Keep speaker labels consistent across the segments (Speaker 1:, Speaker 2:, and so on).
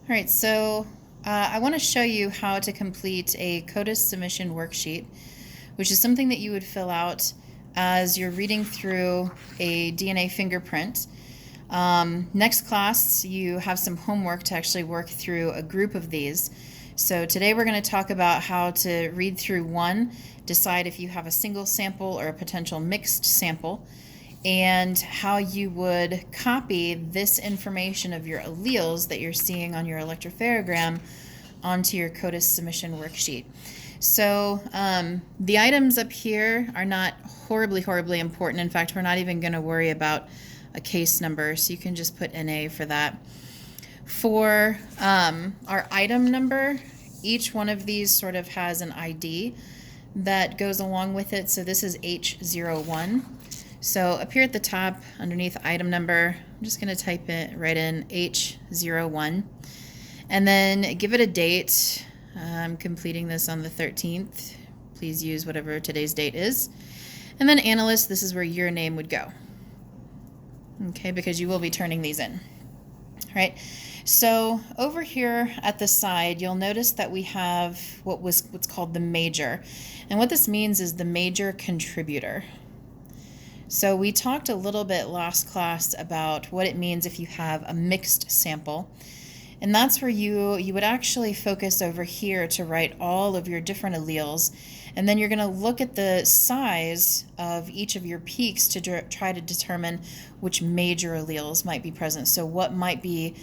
Speaker 1: All right, so I want to show you how to complete a CODIS submission worksheet, which is something that you would fill out as you're reading through a DNA fingerprint. Next class, you have some homework to actually work through a group of these. So today we're going to talk about how to read through one, decide if you have a single sample or a potential mixed sample, and how you would copy this information of your alleles that you're seeing on your electropherogram onto your CODIS submission worksheet. So the items up here are not horribly important. In fact, we're not even going to worry about a case number, so you can just put NA for that. For our item number, each one of these sort of has an ID that goes along with it. So this is H01. So up here at the top, underneath item number, I'm just going to type it right in H01, and then give it a date. I'm completing this on the 13th. Please use whatever today's date is. And then analyst, this is where your name would go. Okay, because you will be turning these in. All right. So over here at the side, you'll notice that we have what's called the major. And what this means is the major contributor. So we talked a little bit last class about what it means if you have a mixed sample. And that's where you would actually focus over here to write all of your different alleles. And then you're going to look at the size of each of your peaks to try to determine which major alleles might be present. So what might be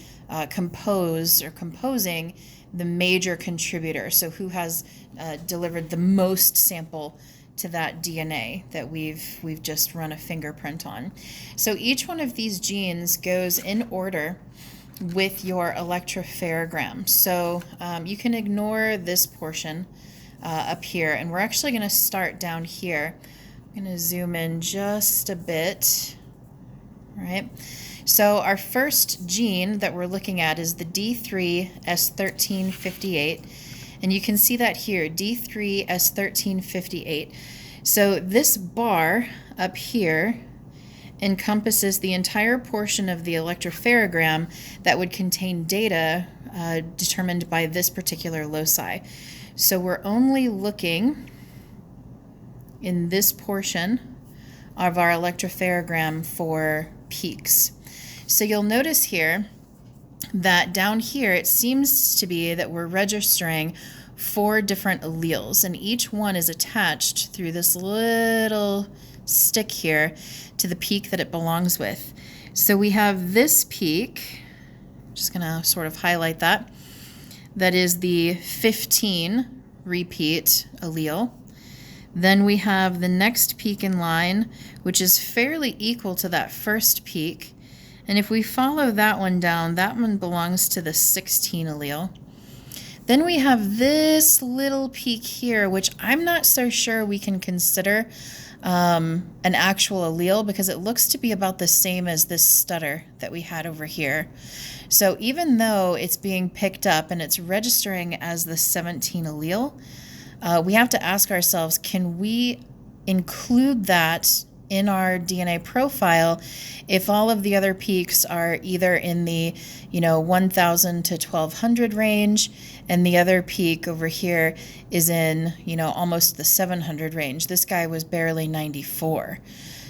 Speaker 1: composing the major contributor. So who has delivered the most sample to that DNA that we've just run a fingerprint on. So each one of these genes goes in order with your electropherogram. So you can ignore this portion up here, and we're actually going to start down here. I'm going to zoom in just a bit. All right. So our first gene that we're looking at is the D3S1358. And you can see that here, D3S1358. So this bar up here encompasses the entire portion of the electropherogram that would contain data determined by this particular loci. So we're only looking in this portion of our electropherogram for peaks. So you'll notice here that down here it seems to be that we're registering 4 different alleles, and each one is attached through this little stick here to the peak that it belongs with. So we have this peak, I'm just going to sort of highlight that is the 15 repeat allele. Then we have the next peak in line, which is fairly equal to that first peak. And if we follow that one down, that one belongs to the 16 allele. Then we have this little peak here, which I'm not so sure we can consider an actual allele because it looks to be about the same as this stutter that we had over here. So even though it's being picked up and it's registering as the 17 allele, we have to ask ourselves, can we include that in our DNA profile if all of the other peaks are either in the 1,000 to 1,200 range, and the other peak over here is in almost the 700 range. This guy was barely 94.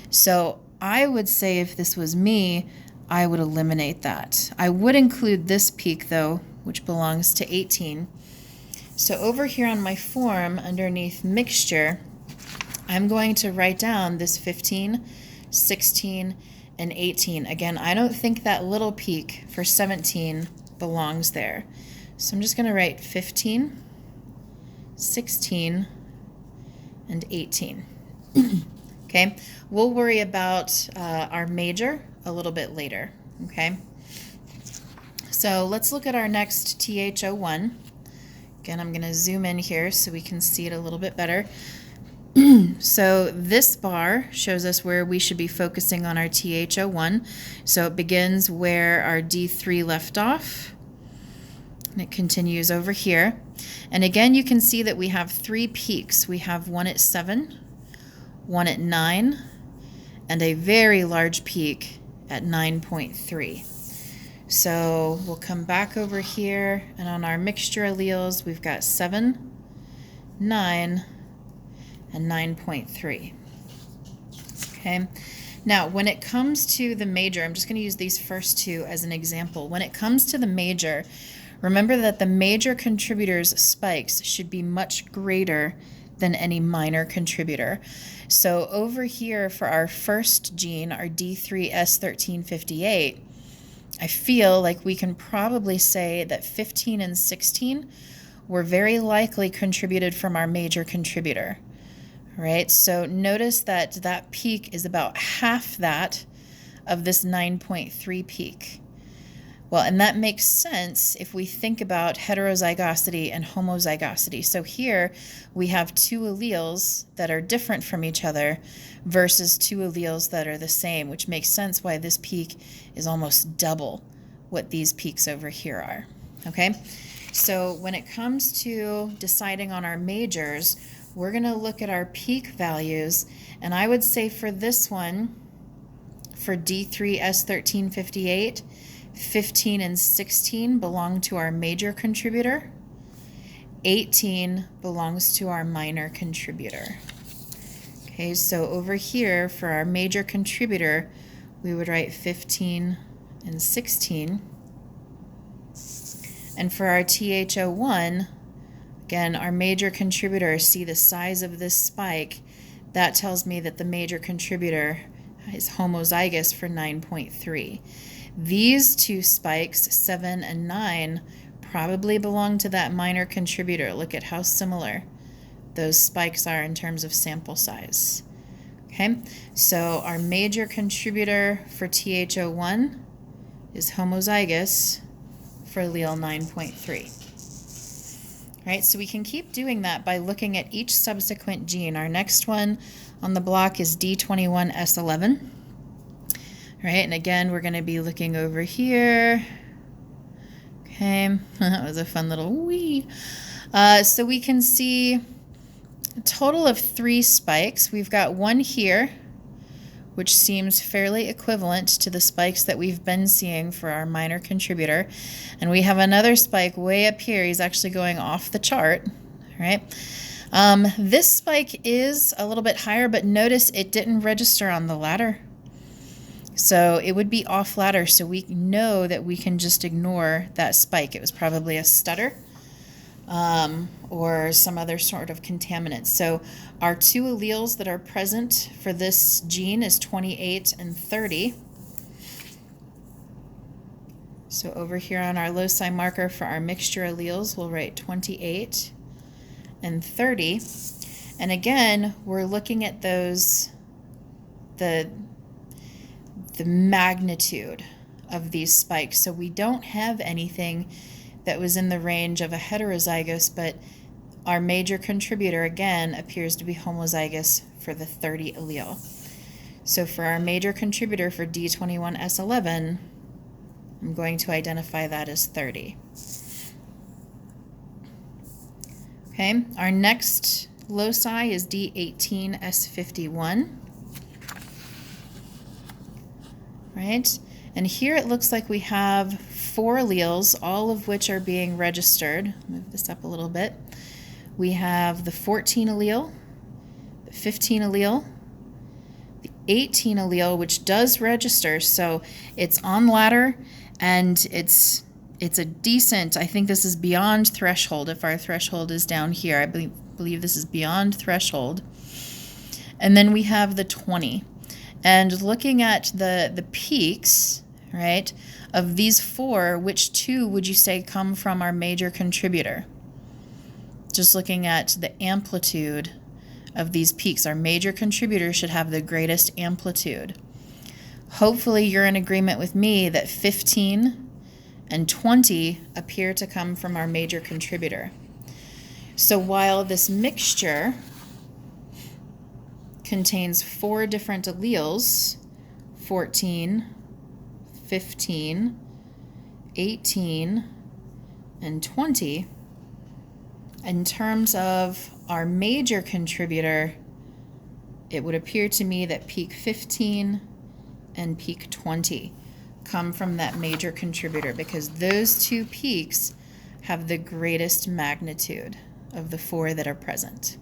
Speaker 1: So I would say if this was me, I would eliminate that. I would include this peak though, which belongs to 18. So over here on my form underneath mixture, I'm going to write down this 15, 16, and 18. Again, I don't think that little peak for 17 belongs there. So I'm just going to write 15, 16, and 18. Okay, we'll worry about our major a little bit later. Okay, so let's look at our next TH01. Again, I'm going to zoom in here so we can see it a little bit better. So this bar shows us where we should be focusing on our TH01. So it begins where our D3 left off, and it continues over here. And again, you can see that we have 3 peaks. We have one at 7, one at 9, and a very large peak at 9.3. So we'll come back over here, and on our mixture alleles, we've got 7, 9, and 9.3. Okay. Now, when it comes to the major, I'm just going to use these first two as an example. When it comes to the major, remember that the major contributor's spikes should be much greater than any minor contributor. So over here for our first gene, our D3S1358, I feel like we can probably say that 15 and 16 were very likely contributed from our major contributor. Right, so notice that that peak is about half that of this 9.3 peak. Well, and that makes sense if we think about heterozygosity and homozygosity. So here we have two alleles that are different from each other versus two alleles that are the same, which makes sense why this peak is almost double what these peaks over here are. Okay, so when it comes to deciding on our majors, we're going to look at our peak values, and I would say for this one, for D3S1358, 15 and 16 belong to our major contributor, 18 belongs to our minor contributor. Okay, so over here for our major contributor, we would write 15 and 16. And for our THO1, again, our major contributor, see the size of this spike, that tells me that the major contributor is homozygous for 9.3. These two spikes, 7 and 9, probably belong to that minor contributor. Look at how similar those spikes are in terms of sample size. Okay, so our major contributor for THO1 is homozygous for allele 9.3. Right, so we can keep doing that by looking at each subsequent gene. Our next one on the block is D21S11. Right, and again, we're going to be looking over here. Okay, that was a fun little wee. So we can see a total of 3 spikes. We've got one here, which seems fairly equivalent to the spikes that we've been seeing for our minor contributor. And we have another spike way up here. He's actually going off the chart, right? This spike is a little bit higher, but notice it didn't register on the ladder. So it would be off ladder, so we know that we can just ignore that spike. It was probably a stutter or some other sort of contaminant. So our 2 alleles that are present for this gene is 28 and 30. So over here on our loci marker for our mixture alleles, we'll write 28 and 30. And again, we're looking at those, the magnitude of these spikes. So we don't have anything that was in the range of a heterozygous, but our major contributor, again, appears to be homozygous for the 30 allele. So for our major contributor for D21S11, I'm going to identify that as 30. Okay, our next loci is D18S51. Right, and here it looks like we have 4 alleles, all of which are being registered. Move this up a little bit. We have the 14 allele, the 15 allele, the 18 allele, which does register, so it's on ladder, and it's a decent, I think this is beyond threshold. If our threshold is down here, I believe this is beyond threshold. And then we have the 20. And looking at the peaks, right, of these 4, which 2 would you say come from our major contributor? Just looking at the amplitude of these peaks, our major contributor should have the greatest amplitude. Hopefully you're in agreement with me that 15 and 20 appear to come from our major contributor. So while this mixture contains 4 different alleles, 14, 15, 18, and 20, in terms of our major contributor, it would appear to me that peak 15 and peak 20 come from that major contributor because those two peaks have the greatest magnitude of the four that are present.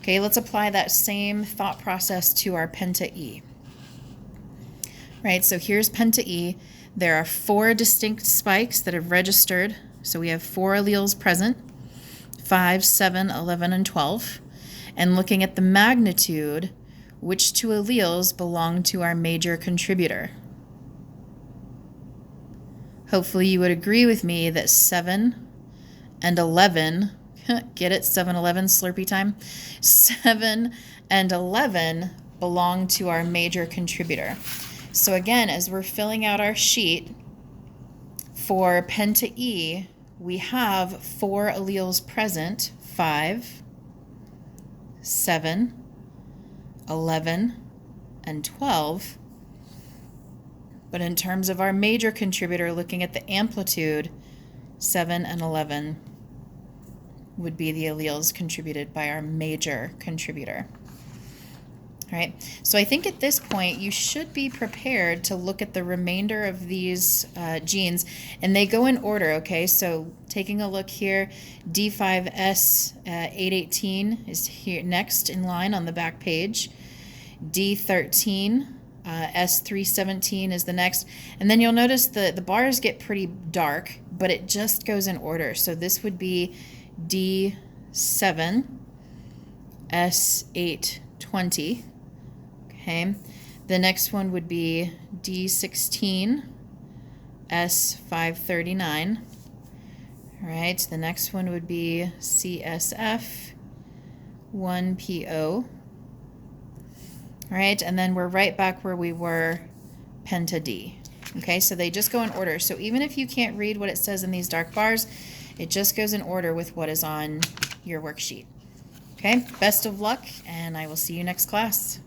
Speaker 1: Okay, let's apply that same thought process to our penta E. Right, so here's penta E. There are four distinct spikes that have registered. So we have four alleles present, 5, 7, 11, and 12. And looking at the magnitude, which two alleles belong to our major contributor? Hopefully you would agree with me that 7 and 11, get it, 7-Eleven, Slurpee time? 7 and 11 belong to our major contributor. So again, as we're filling out our sheet, for penta E, we have four alleles present, 5, 7, 11, and 12. But in terms of our major contributor, looking at the amplitude, 7 and 11 would be the alleles contributed by our major contributor. All right, so I think at this point you should be prepared to look at the remainder of these genes, and they go in order, okay? So taking a look here, D5S818 is here next in line on the back page. D13, S317 is the next, and then you'll notice the bars get pretty dark, but it just goes in order. So this would be D7, S820. Okay, the next one would be D16, S539. All right, the next one would be CSF, 1PO. All right, and then we're right back where we were, penta D. Okay, so they just go in order. So even if you can't read what it says in these dark bars, it just goes in order with what is on your worksheet. Okay, best of luck, and I will see you next class.